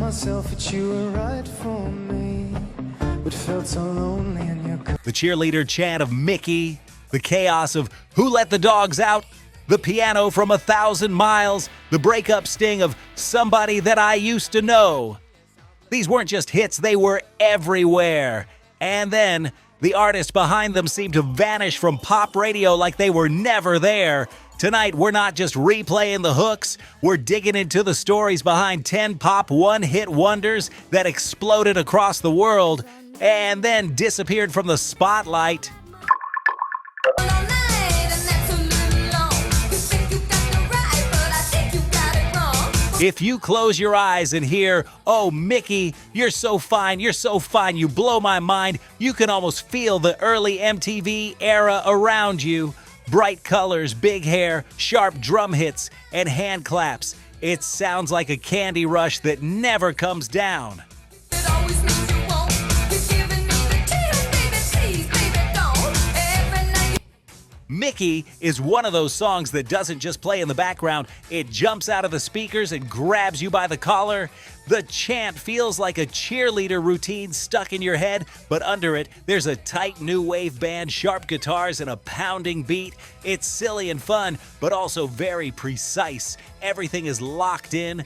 myself that you were right for me, but felt so lonely in your The cheerleader chant of Mickey, the chaos of Who Let the Dogs Out, the piano from 1,000 Miles, the breakup sting of Somebody That I Used to Know. These weren't just hits, they were everywhere. And then the artists behind them seemed to vanish from pop radio like they were never there. Tonight, we're not just replaying the hooks, we're digging into the stories behind 10 pop one-hit wonders that exploded across the world and then disappeared from the spotlight. If you close your eyes and hear, "Oh, Mickey, you're so fine, you blow my mind," you can almost feel the early MTV era around you. Bright colors, big hair, sharp drum hits, and hand claps. It sounds like a candy rush that never comes down. Mickey is one of those songs that doesn't just play in the background, it jumps out of the speakers and grabs you by the collar. The chant feels like a cheerleader routine stuck in your head, but under it, there's a tight new wave band, sharp guitars, and a pounding beat. It's silly and fun, but also very precise. Everything is locked in.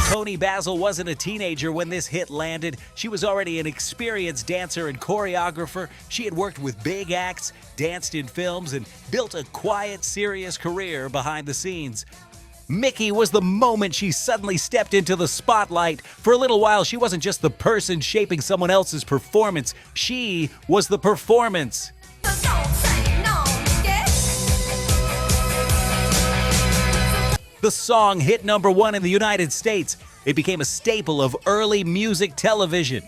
Toni Basil wasn't a teenager when this hit landed. She was already an experienced dancer and choreographer. She had worked with big acts, danced in films, and built a quiet, serious career behind the scenes. Mickey was the moment she suddenly stepped into the spotlight. For a little while, she wasn't just the person shaping someone else's performance. She was the performance. The song hit #1 in the United States. It became a staple of early music television.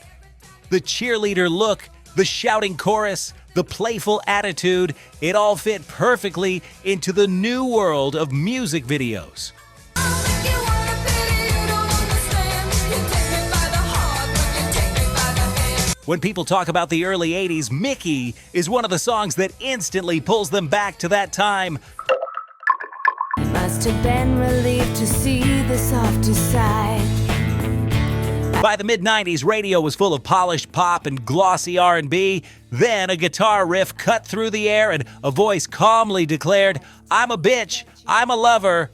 The cheerleader look, the shouting chorus, the playful attitude, it all fit perfectly into the new world of music videos. When people talk about the early 80s, Mickey is one of the songs that instantly pulls them back to that time. Must have been relieved to see the softer side. By the mid-90s, radio was full of polished pop and glossy R&B. Then a guitar riff cut through the air and a voice calmly declared, "I'm a bitch, I'm a lover."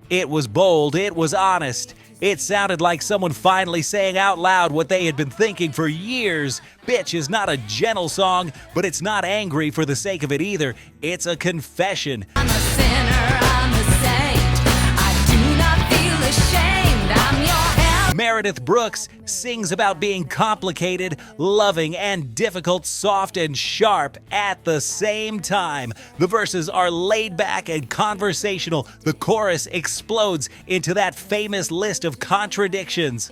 It was bold, it was honest. It sounded like someone finally saying out loud what they had been thinking for years. Bitch is not a gentle song, but it's not angry for the sake of it either. It's a confession. I'm a sinner, I'm a saint. I do not feel ashamed. I'm your help. Meredith Brooks sings about being complicated, loving, and difficult, soft and sharp at the same time. The verses are laid back and conversational. The chorus explodes into that famous list of contradictions.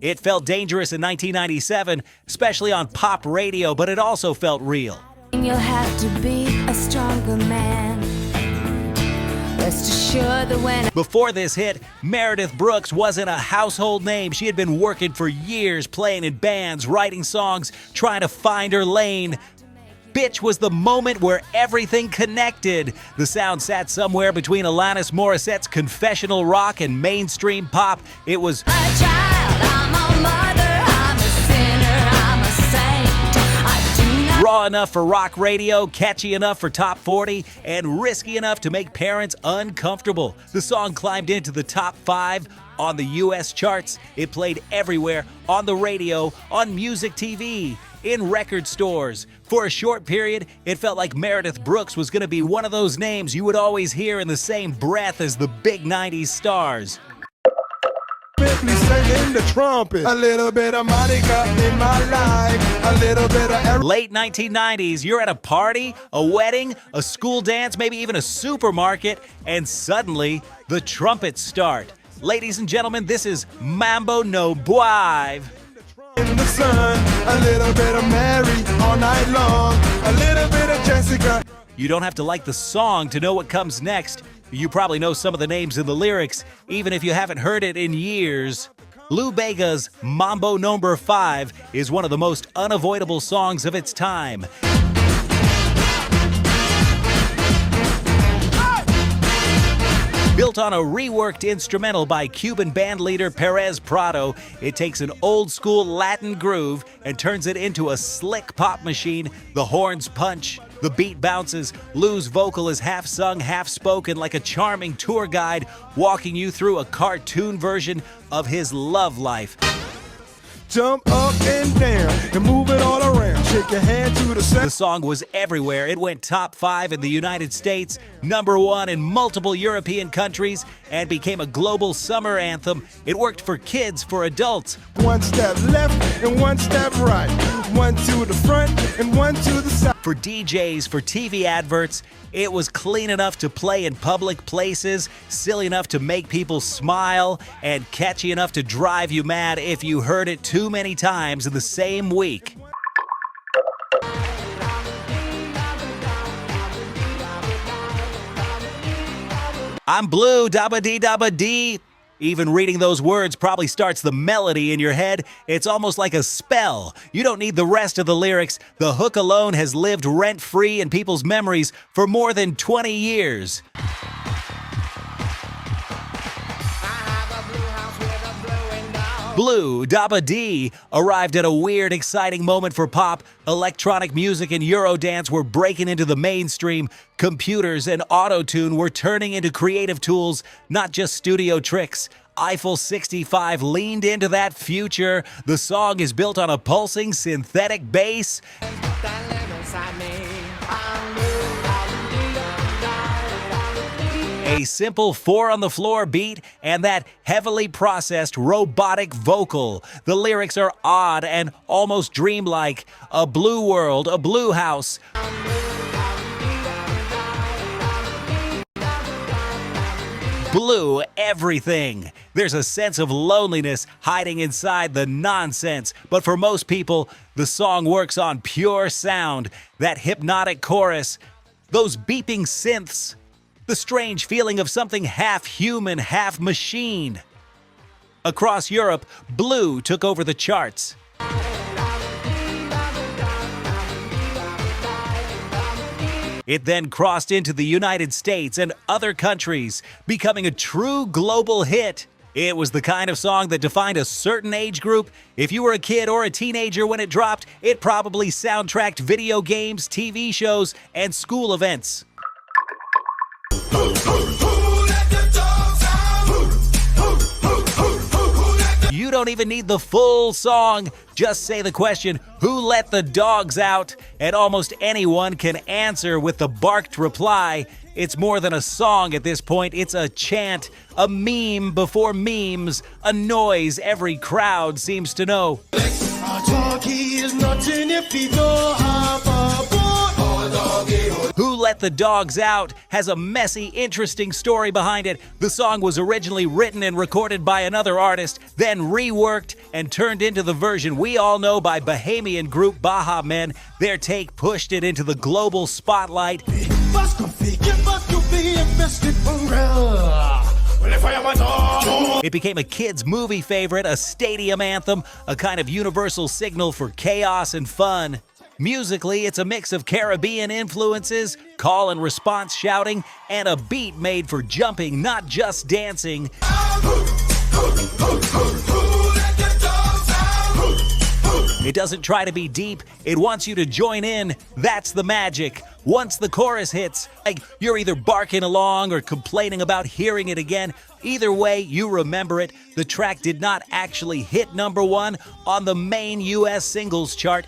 It felt dangerous in 1997, especially on pop radio, but it also felt real. You'll have to be a stronger man. Rest assured that when Before this hit, Meredith Brooks wasn't a household name. She had been working for years, playing in bands, writing songs, trying to find her lane. Bitch was the moment where everything connected. The sound sat somewhere between Alanis Morissette's confessional rock and mainstream pop. It was a child, I'm a mother, I'm a sinner, I'm a saint. I do not raw enough for rock radio, catchy enough for top 40, and risky enough to make parents uncomfortable. The song climbed into the top 5 on the US charts. It played everywhere, on the radio, on music TV, in record stores. For a short period, it felt like Meredith Brooks was going to be one of those names you would always hear in the same breath as the big 90s stars. Singing the trumpet, a little bit of Monica in my life, a little bit of Late 1990s, you're at a party, a wedding, a school dance, maybe even a supermarket, and suddenly the trumpets start. Ladies and gentlemen, this is Mambo No Boy. in the sun, a little bit of Mary all night long, a little bit of Jessica. You don't have to like the song to know what comes next. You probably know some of the names in the lyrics, even if you haven't heard it in years. Lou Bega's Mambo No. 5 is one of the most unavoidable songs of its time. Built on a reworked instrumental by Cuban bandleader Perez Prado, it takes an old-school Latin groove and turns it into a slick pop machine. The horns punch, the beat bounces, Lou's vocal is half-sung, half-spoken like a charming tour guide walking you through a cartoon version of his love life. Jump up and down and move it all around. Shake your hand to the The sound. song was everywhere. It went top 5 in the United States, #1 in multiple European countries, and became a global summer anthem. It worked for kids, for adults. One step left and one step right. One to the front and one to the side. For DJs, for TV adverts, it was clean enough to play in public places, silly enough to make people smile, and catchy enough to drive you mad if you heard it too many times in the same week. I'm blue, dabba-dee-dabba-dee. Even reading those words probably starts the melody in your head. It's almost like a spell. You don't need the rest of the lyrics. The hook alone has lived rent-free in people's memories for more than 20 years. Blue, Dabba D arrived at a weird, exciting moment for pop. Electronic music and Eurodance were breaking into the mainstream. Computers and auto-tune were turning into creative tools, not just studio tricks. Eiffel 65 leaned into that future. The song is built on a pulsing synthetic bass. A simple 4-on-the-floor beat and that heavily processed robotic vocal. The lyrics are odd and almost dreamlike. A blue world, a blue house. Blue everything. There's a sense of loneliness hiding inside the nonsense, but for most people, the song works on pure sound. That hypnotic chorus, those beeping synths, the strange feeling of something half human, half machine. Across Europe, Blue took over the charts. It then crossed into the United States and other countries, becoming a true global hit. It was the kind of song that defined a certain age group. If you were a kid or a teenager when it dropped, it probably soundtracked video games, TV shows, and school events. You don't even need the full song. Just say the question, "Who let the dogs out?" and almost anyone can answer with the barked reply. It's more than a song at this point. It's a chant, a meme before memes, a noise every crowd seems to know. Who Let the Dogs Out has a messy, interesting story behind it. The song was originally written and recorded by another artist, then reworked and turned into the version we all know by Bahamian group Baha Men. Their take pushed it into the global spotlight. It became a kids' movie favorite, a stadium anthem, a kind of universal signal for chaos and fun. Musically, it's a mix of Caribbean influences, call and response shouting, and a beat made for jumping, not just dancing. It doesn't try to be deep, it wants you to join in. That's the magic. Once the chorus hits, you're either barking along or complaining about hearing it again. Either way, you remember it. The track did not actually hit #1 on the main US singles chart.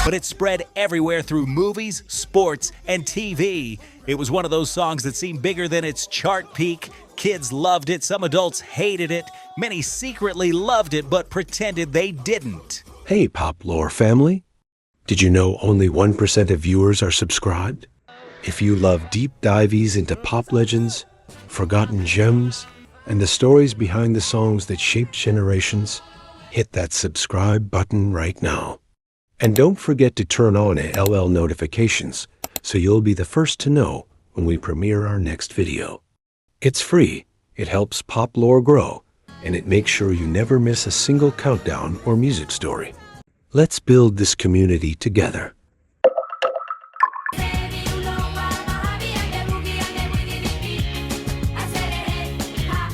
But it spread everywhere through movies, sports, and TV. It was one of those songs that seemed bigger than its chart peak. Kids loved it, some adults hated it, many secretly loved it but pretended they didn't. Hey, Pop Lore family. Did you know only 1% of viewers are subscribed? If you love deep dives into pop legends, forgotten gems, and the stories behind the songs that shaped generations, hit that subscribe button right now. And don't forget to turn on LL notifications so you'll be the first to know when we premiere our next video. It's free, it helps Pop Lore grow, and it makes sure you never miss a single countdown or music story. Let's build this community together.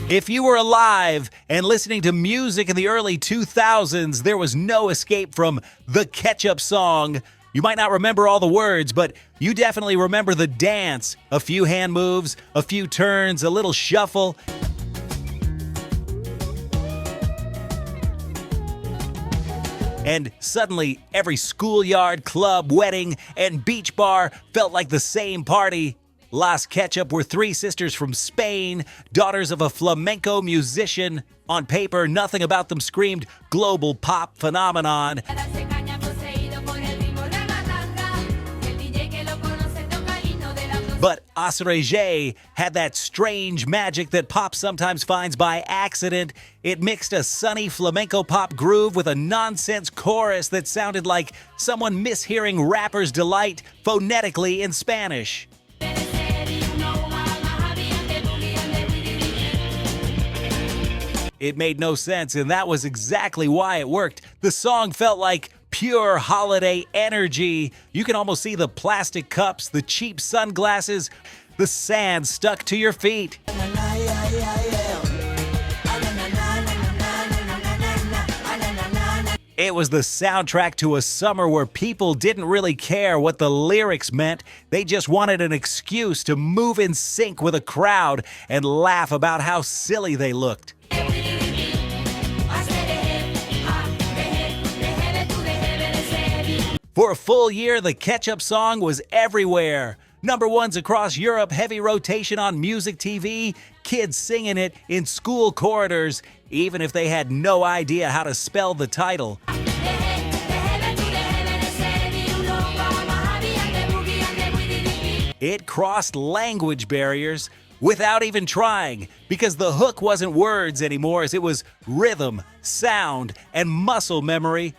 If you were alive and listening to music in the early 2000s, there was no escape from the Ketchup Song. You might not remember all the words, but you definitely remember the dance. A few hand moves, a few turns, a little shuffle. And suddenly, every schoolyard, club, wedding, and beach bar felt like the same party. Las Ketchup were three sisters from Spain, daughters of a flamenco musician. On paper, nothing about them screamed global pop phenomenon. But Asreje had that strange magic that pop sometimes finds by accident. It mixed a sunny flamenco pop groove with a nonsense chorus that sounded like someone mishearing Rapper's Delight phonetically in Spanish. It made no sense, and that was exactly why it worked. The song felt like pure holiday energy. You can almost see the plastic cups, the cheap sunglasses, the sand stuck to your feet. It was the soundtrack to a summer where people didn't really care what the lyrics meant. They just wanted an excuse to move in sync with a crowd and laugh about how silly they looked. For a full year, the Ketchup Song was everywhere. Number ones across Europe, heavy rotation on music TV, kids singing it in school corridors, even if they had no idea how to spell the title. It crossed language barriers without even trying, because the hook wasn't words anymore, as it was rhythm, sound, and muscle memory.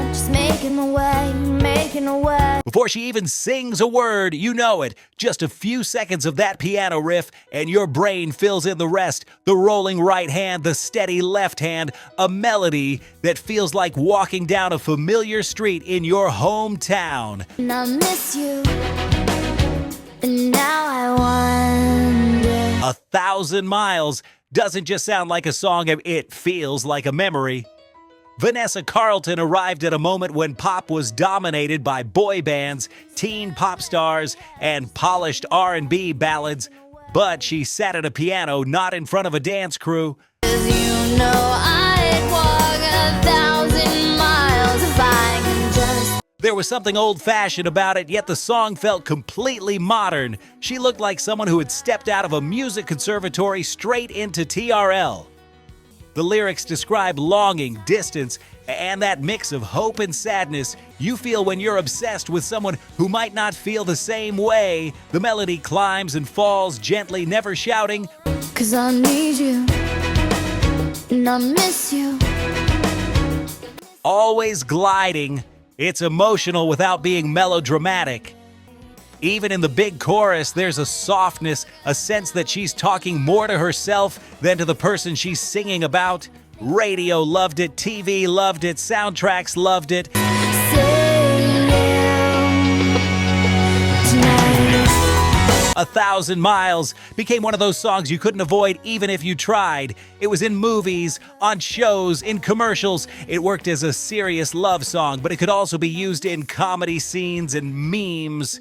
Just making a way. Before she even sings a word, you know it. Just a few seconds of that piano riff, and your brain fills in the rest. The rolling right hand, the steady left hand, a melody that feels like walking down a familiar street in your hometown. And I miss you, and now I wonder. 1,000 Miles doesn't just sound like a song, it feels like a memory. Vanessa Carlton arrived at a moment when pop was dominated by boy bands, teen pop stars, and polished R&B ballads, but she sat at a piano, not in front of a dance crew. 'Cause you know I'd walk 1,000 miles if I can just. There was something old-fashioned about it, yet the song felt completely modern. She looked like someone who had stepped out of a music conservatory straight into TRL. The lyrics describe longing, distance, and that mix of hope and sadness you feel when you're obsessed with someone who might not feel the same way. The melody climbs and falls gently, never shouting, 'Cause I need you, and I miss you. always gliding. It's emotional without being melodramatic. Even in the big chorus, there's a softness, a sense that she's talking more to herself than to the person she's singing about. Radio loved it, TV loved it, soundtracks loved it. Say yeah tonight. 1,000 Miles became one of those songs you couldn't avoid even if you tried. It was in movies, on shows, in commercials. It worked as a serious love song, but it could also be used in comedy scenes and memes.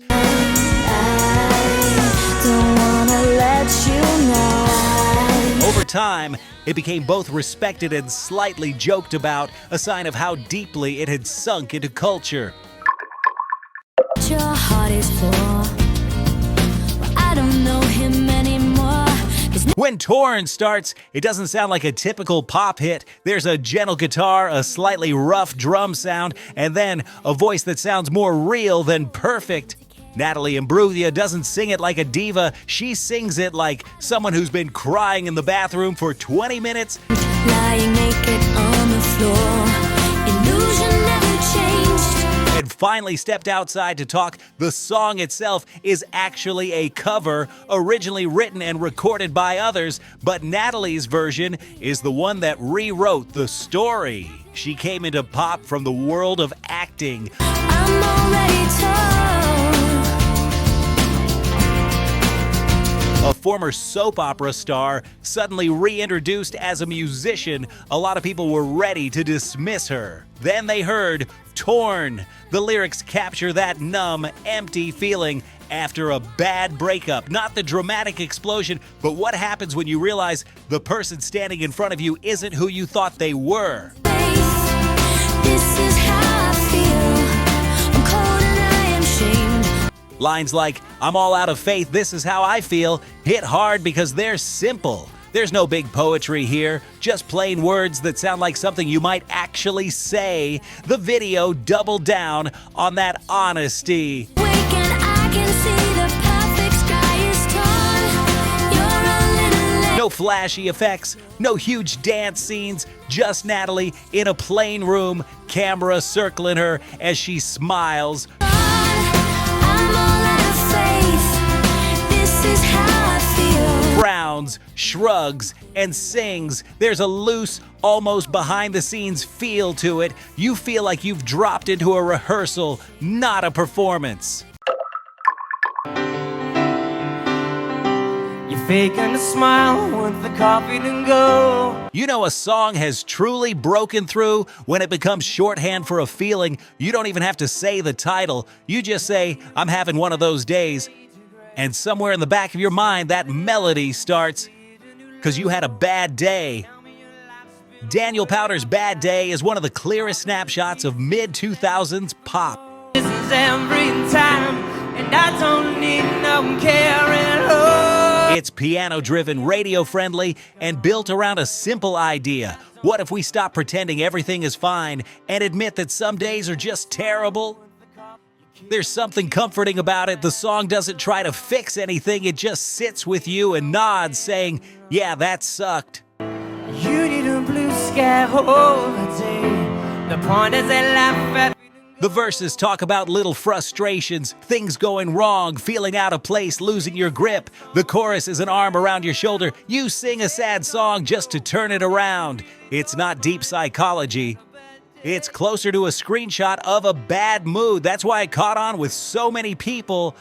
Don't wanna let you know. Over time, it became both respected and slightly joked about, a sign of how deeply it had sunk into culture. What your heart is for. Well, I don't know him anymore. 'Cause When Torn starts, it doesn't sound like a typical pop hit. There's a gentle guitar, a slightly rough drum sound, and then a voice that sounds more real than perfect. Natalie Imbruglia doesn't sing it like a diva. She sings it like someone who's been crying in the bathroom for 20 minutes. lying naked on the floor. Illusion never changed. And finally stepped outside to talk. The song itself is actually a cover, originally written and recorded by others, but Natalie's version is the one that rewrote the story. She came into pop from the world of acting. I'm already told. A former soap opera star suddenly reintroduced as a musician, a lot of people were ready to dismiss her. Then they heard Torn. The lyrics capture that numb, empty feeling after a bad breakup. Not the dramatic explosion, but what happens when you realize the person standing in front of you isn't who you thought they were. This is how I feel. I'm cold and I am shamed. Lines like, "I'm all out of faith, this is how I feel," hit hard because they're simple. There's no big poetry here, just plain words that sound like something you might actually say. The video doubled down on that honesty. Awaken, I can see the perfect sky is torn. You're a little late. No flashy effects, no huge dance scenes, just Natalie in a plain room, camera circling her as she smiles. I'm all out of faith. This is how I feel. Frowns, shrugs, and sings. There's a loose, almost behind-the-scenes feel to it. You feel like you've dropped into a rehearsal, not a performance. You're faking a smile with the coffee to go. You know a song has truly broken through when it becomes shorthand for a feeling. You don't even have to say the title. You just say, "I'm having one of those days." And somewhere in the back of your mind, that melody starts because you had a bad day. Daniel Powter's Bad Day is one of the clearest snapshots of mid-2000s pop. This is every time, and I don't need no carrying on. It's piano-driven, radio-friendly, and built around a simple idea. What if we stop pretending everything is fine and admit that some days are just terrible? There's something comforting about it. The song doesn't try to fix anything. It just sits with you and nods, saying, "Yeah, that sucked." You need a blue sky holiday. The point is they laugh at. The verses talk about little frustrations, things going wrong, feeling out of place, losing your grip. The chorus is an arm around your shoulder. You sing a sad song just to turn it around. It's not deep psychology. It's closer to a screenshot of a bad mood. That's why it caught on with so many people.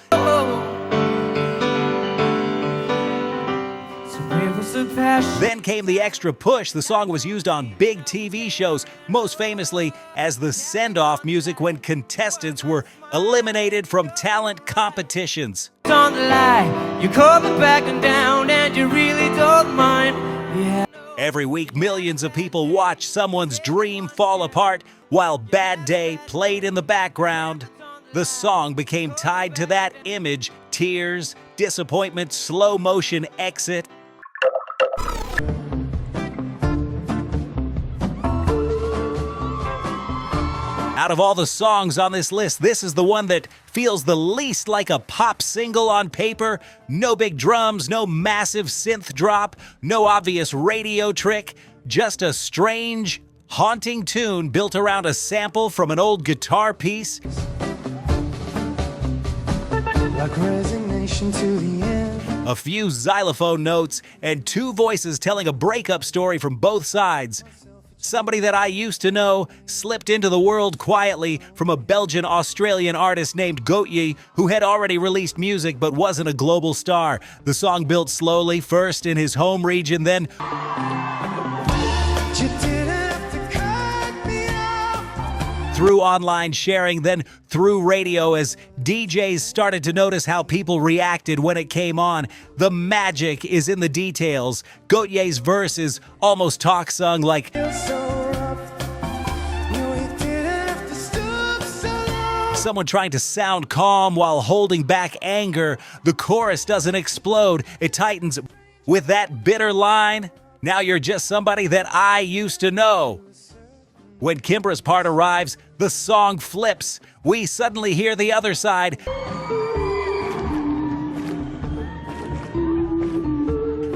Then came the extra push. The song was used on big TV shows, most famously as the send-off music when contestants were eliminated from talent competitions. Don't lie, you call me back and down, and you really don't mind. Yeah. Every week, millions of people watch someone's dream fall apart while Bad Day played in the background. The song became tied to that image: tears, disappointment, slow motion exit. Out of all the songs on this list, this is the one that feels the least like a pop single on paper. No big drums, no massive synth drop, no obvious radio trick, just a strange, haunting tune built around a sample from an old guitar piece. Like resignation to the end. A few xylophone notes, and two voices telling a breakup story from both sides. Somebody that I used to know slipped into the world quietly from a Belgian-Australian artist named goldmine, who had already released music but wasn't a global star. The song built slowly, first in his home region, then You didn't have to cut me off. through online sharing, then through radio as DJs started to notice how people reacted when it came on. The magic is in the details. Goldmaine's verse is almost talk-sung like, So rough. No, you didn't have to stoop so low. someone trying to sound calm while holding back anger. The chorus doesn't explode, it tightens with that bitter line, "Now you're just somebody that I used to know." When Kimbra's part arrives, the song flips. We suddenly hear the other side.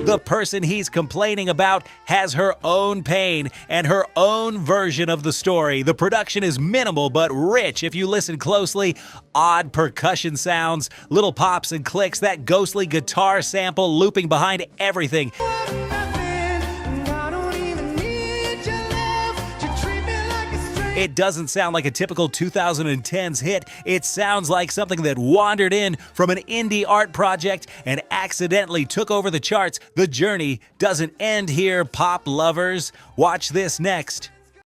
The person he's complaining about has her own pain and her own version of the story. The production is minimal but rich if you listen closely. Odd percussion sounds, little pops and clicks, that ghostly guitar sample looping behind everything. And I don't even need your love. You treat me like a stranger. It doesn't sound like a typical 2010s hit. It sounds like something that wandered in from an indie art project and accidentally took over the charts. The journey doesn't end here, pop lovers. Watch this next.